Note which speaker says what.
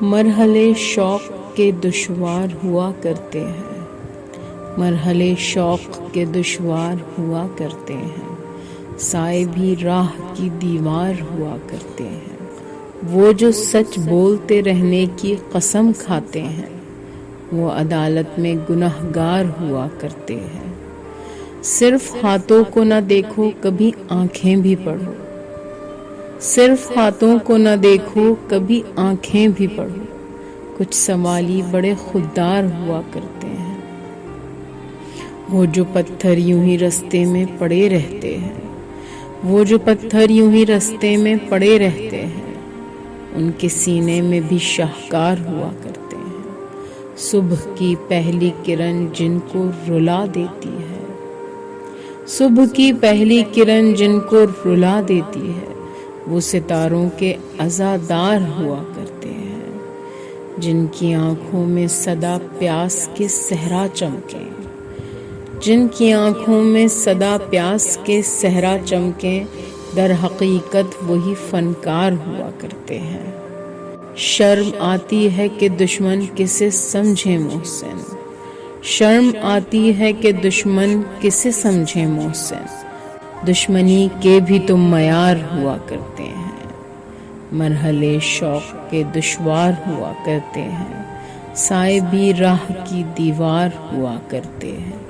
Speaker 1: مرحلے شوق کے دشوار ہوا کرتے ہیں، مرحلے شوق کے دشوار ہوا کرتے ہیں، سائے بھی راہ کی دیوار ہوا کرتے ہیں۔ وہ جو سچ بولتے رہنے کی قسم کھاتے ہیں، وہ عدالت میں گنہگار ہوا کرتے ہیں۔ صرف ہاتھوں کو نہ دیکھو، کبھی آنکھیں بھی پڑھو، صرف ہاتھوں کو نہ دیکھو، کبھی آنکھیں بھی پڑھو۔ کچھ سوالی بڑے خوددار ہوا کرتے ہیں، وہ جو پتھر یوں ہی رستے میں پڑے رہتے ہیں، وہ جو پتھر یوں ہی رستے میں پڑے رہتے ہیں، ان کے سینے میں بھی شاہکار ہوا کرتے ہیں۔ صبح کی پہلی کرن جن کو رلا دیتی ہے، صبح کی پہلی کرن جن کو رلا دیتی ہے، وہ ستاروں کے عزادار ہوا کرتے ہیں۔ جن کی آنکھوں میں سدا پیاس کے صحرا چمکیں، جن کی آنکھوں میں سدا پیاس کے صحرا چمکیں، در حقیقت وہی فنکار ہوا کرتے ہیں۔ شرم آتی ہے کہ دشمن کسے سمجھے محسن، شرم آتی ہے کہ دشمن کسے سمجھے محسن، دشمنی کے بھی تو معیار ہوا کرتے ہیں۔ مرحلے شوق کے دشوار ہوا کرتے ہیں، سائے بھی راہ کی دیوار ہوا کرتے ہیں۔